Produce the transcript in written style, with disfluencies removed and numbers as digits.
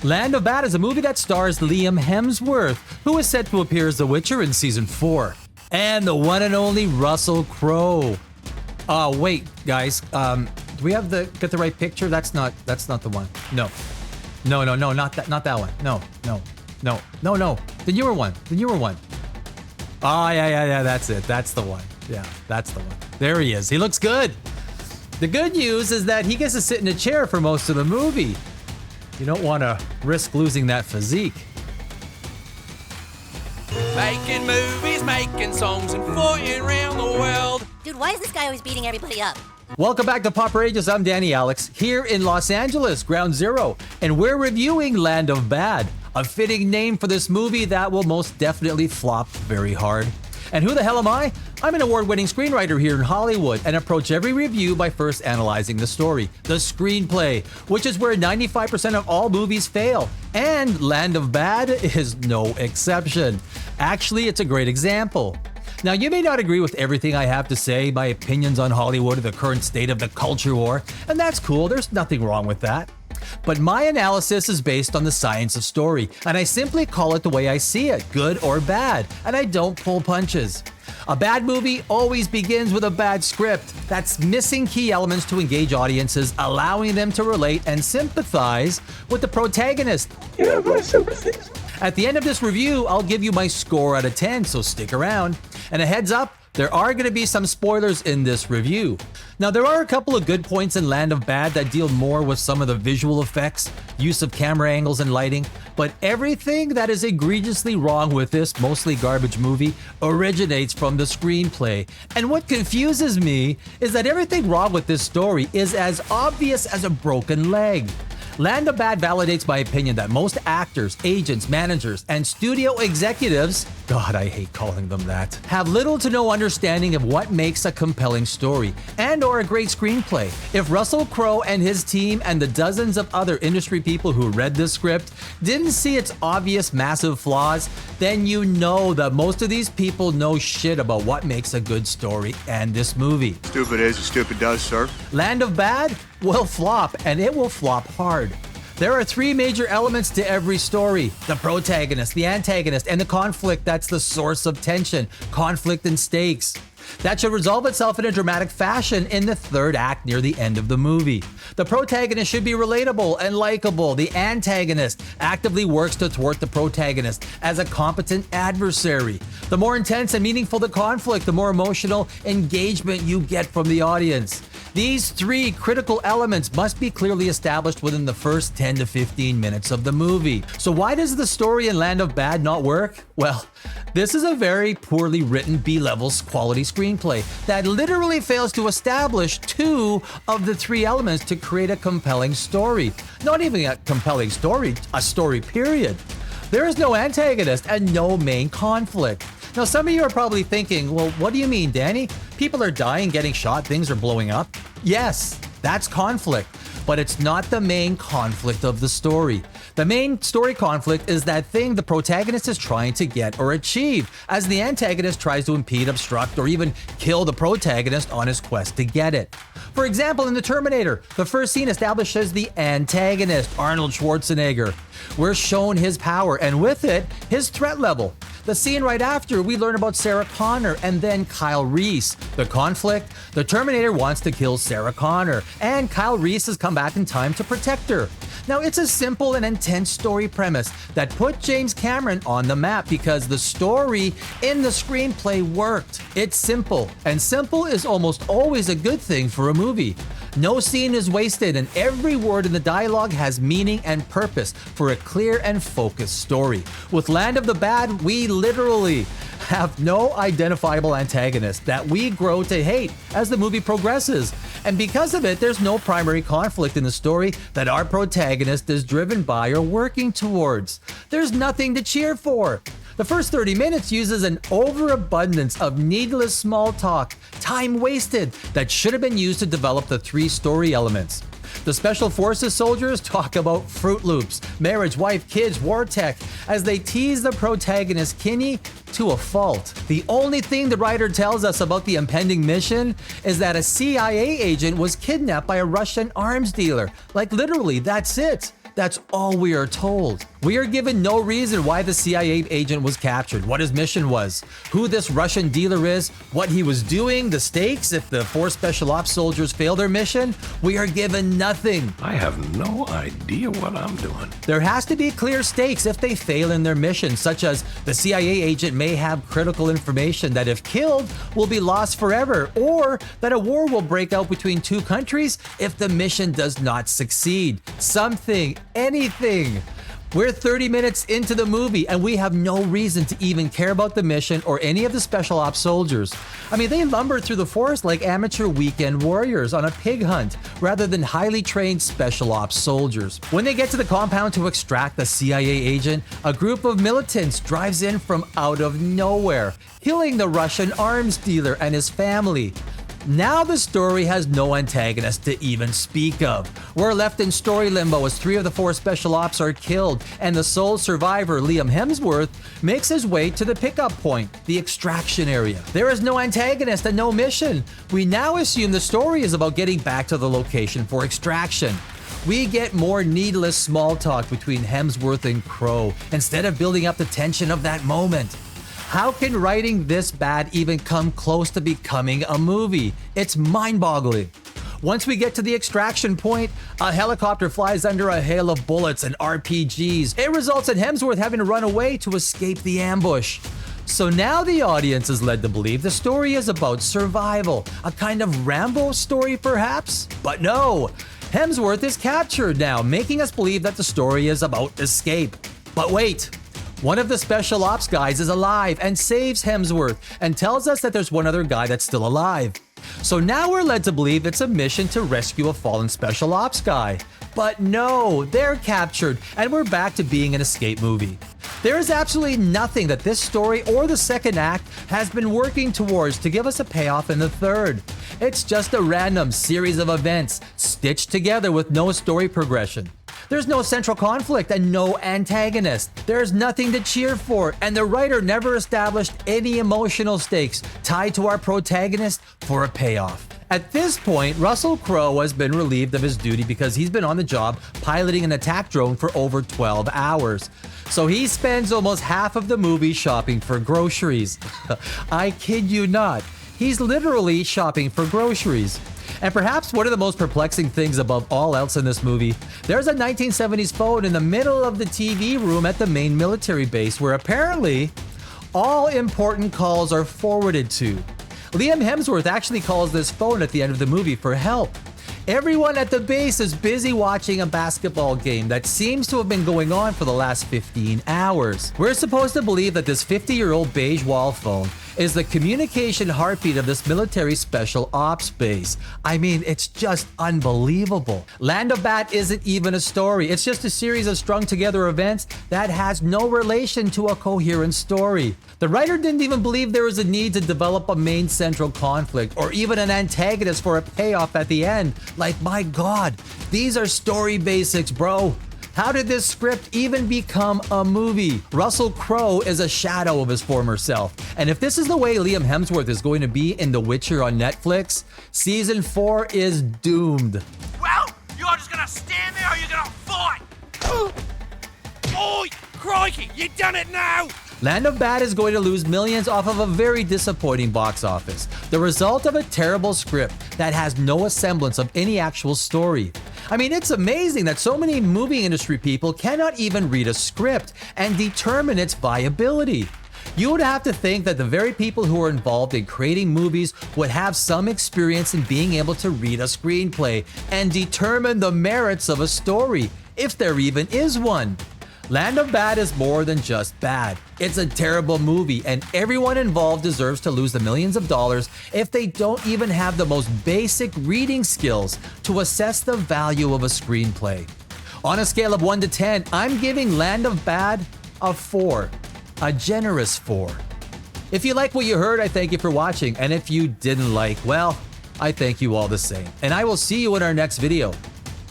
Land of Bad is a movie that stars Liam Hemsworth, who is set to appear as the Witcher in season 4, and the one and only Russell Crowe. Wait, guys, do we have get the right picture? That's not the one. No, not that one. No, the newer one. Oh, yeah, that's it. That's the one. Yeah, that's the one. There he is. He looks good. The good news is that he gets to sit in a chair for most of the movie. You don't want to risk losing that physique. Making movies, making songs, and floating around the world. Dude, why is this guy always beating everybody up? Welcome back to Poprageous. I'm Danny Alex, here in Los Angeles, Ground Zero, and we're reviewing Land of Bad, a fitting name for this movie that will most definitely flop very hard. And who the hell am I? I'm an award-winning screenwriter here in Hollywood and approach every review by first analyzing the story, the screenplay, which is where 95% of all movies fail, and Land of Bad is no exception. Actually, it's a great example. Now, you may not agree with everything I have to say, my opinions on Hollywood or the current state of the culture war, and that's cool, there's nothing wrong with that. But my analysis is based on the science of story, and I simply call it the way I see it, good or bad, and I don't pull punches. A bad movie always begins with a bad script that's missing key elements to engage audiences, allowing them to relate and sympathize with the protagonist. You have my sympathies. At the end of this review, I'll give you my score out of 10, so stick around. And a heads up, there are going to be some spoilers in this review. Now, there are a couple of good points in Land of Bad that deal more with some of the visual effects, use of camera angles and lighting, but everything that is egregiously wrong with this mostly garbage movie originates from the screenplay. And what confuses me is that everything wrong with this story is as obvious as a broken leg. Land of Bad validates my opinion that most actors, agents, managers, and studio executives, God, I hate calling them that, have little to no understanding of what makes a compelling story and or a great screenplay. If Russell Crowe and his team and the dozens of other industry people who read this script didn't see its obvious massive flaws, then you know that most of these people know shit about what makes a good story and this movie. Stupid is as stupid does, sir. Land of Bad will flop, and it will flop hard. There are three major elements to every story: the protagonist, the antagonist, and the conflict that's the source of tension, conflict, and stakes. That should resolve itself in a dramatic fashion in the third act near the end of the movie. The protagonist should be relatable and likable. The antagonist actively works to thwart the protagonist as a competent adversary. The more intense and meaningful the conflict, the more emotional engagement you get from the audience. These three critical elements must be clearly established within the first 10 to 15 minutes of the movie. So why does the story in Land of Bad not work? Well, this is a very poorly written B-level quality screenplay that literally fails to establish two of the three elements to create a compelling story. Not even a compelling story, a story period. There is no antagonist and no main conflict. Now, some of you are probably thinking, well, what do you mean, Danny? People are dying, getting shot, things are blowing up. Yes, that's conflict, but it's not the main conflict of the story. The main story conflict is that thing the protagonist is trying to get or achieve, as the antagonist tries to impede, obstruct, or even kill the protagonist on his quest to get it. For example, in The Terminator, the first scene establishes the antagonist, Arnold Schwarzenegger. We're shown his power, and with it, his threat level. The scene right after, we learn about Sarah Connor and then Kyle Reese. The conflict, the Terminator wants to kill Sarah Connor, and Kyle Reese has come back in time to protect her. Now, it's a simple and intense story premise that put James Cameron on the map because the story in the screenplay worked. It's simple, and simple is almost always a good thing for a movie. No scene is wasted, and every word in the dialogue has meaning and purpose for a clear and focused story. With Land of the Bad, we literally have no identifiable antagonist that we grow to hate as the movie progresses. And because of it, there's no primary conflict in the story that our protagonist is driven by or working towards. There's nothing to cheer for. The first 30 minutes uses an overabundance of needless small talk, time wasted, that should have been used to develop the three story elements. The Special Forces soldiers talk about Fruit Loops, marriage, wife, kids, war tech, as they tease the protagonist Kinney to a fault. The only thing the writer tells us about the impending mission is that a CIA agent was kidnapped by a Russian arms dealer. Like literally, that's it. That's all we are told. We are given no reason why the CIA agent was captured, what his mission was, who this Russian dealer is, what he was doing, the stakes if the 4 special ops soldiers fail their mission. We are given nothing. I have no idea what I'm doing. There has to be clear stakes if they fail in their mission, such as the CIA agent may have critical information that if killed will be lost forever, or that a war will break out between 2 countries if the mission does not succeed. Something, anything. We're 30 minutes into the movie and we have no reason to even care about the mission or any of the special ops soldiers. I mean, they lumber through the forest like amateur weekend warriors on a pig hunt rather than highly trained special ops soldiers. When they get to the compound to extract the CIA agent, a group of militants drives in from out of nowhere, killing the Russian arms dealer and his family. Now the story has no antagonist to even speak of. We're left in story limbo as 3 of the 4 special ops are killed, and the sole survivor, Liam Hemsworth, makes his way to the pickup point, the extraction area. There is no antagonist and no mission. We now assume the story is about getting back to the location for extraction. We get more needless small talk between Hemsworth and Crowe instead of building up the tension of that moment. How can writing this bad even come close to becoming a movie? It's mind-boggling. Once we get to the extraction point, a helicopter flies under a hail of bullets and RPGs. It results in Hemsworth having to run away to escape the ambush. So now the audience is led to believe the story is about survival, a kind of Rambo story perhaps? But no, Hemsworth is captured now, making us believe that the story is about escape. But wait. One of the special ops guys is alive and saves Hemsworth and tells us that there's one other guy that's still alive. So now we're led to believe it's a mission to rescue a fallen special ops guy. But no, they're captured and we're back to being an escape movie. There is absolutely nothing that this story or the second act has been working towards to give us a payoff in the third. It's just a random series of events stitched together with no story progression. There's no central conflict and no antagonist. There's nothing to cheer for, and the writer never established any emotional stakes tied to our protagonist for a payoff. At this point, Russell Crowe has been relieved of his duty because he's been on the job piloting an attack drone for over 12 hours. So he spends almost half of the movie shopping for groceries. I kid you not. He's literally shopping for groceries. And perhaps one of the most perplexing things above all else in this movie, there's a 1970s phone in the middle of the TV room at the main military base where apparently all important calls are forwarded to. Liam Hemsworth actually calls this phone at the end of the movie for help. Everyone at the base is busy watching a basketball game that seems to have been going on for the last 15 hours. We're supposed to believe that this 50-year-old beige wall phone is the communication heartbeat of this military special ops base. I mean, it's just unbelievable. Land of Bat isn't even a story. It's just a series of strung together events that has no relation to a coherent story. The writer didn't even believe there was a need to develop a main central conflict or even an antagonist for a payoff at the end. Like, my God, these are story basics, bro. How did this script even become a movie? Russell Crowe is a shadow of his former self. And if this is the way Liam Hemsworth is going to be in The Witcher on Netflix, season 4 is doomed. Well, you're just gonna stand there or you're gonna fight! Oi! Crikey, you done it now! Land of Bad is going to lose millions off of a very disappointing box office. The result of a terrible script that has no semblance of any actual story. I mean, it's amazing that so many movie industry people cannot even read a script and determine its viability. You would have to think that the very people who are involved in creating movies would have some experience in being able to read a screenplay and determine the merits of a story, if there even is one. Land of Bad is more than just bad. It's a terrible movie, and everyone involved deserves to lose the millions of dollars if they don't even have the most basic reading skills to assess the value of a screenplay. On a scale of 1 to 10, I'm giving Land of Bad a 4. A generous 4. If you like what you heard, I thank you for watching, and if you didn't like, well, I thank you all the same. And I will see you in our next video.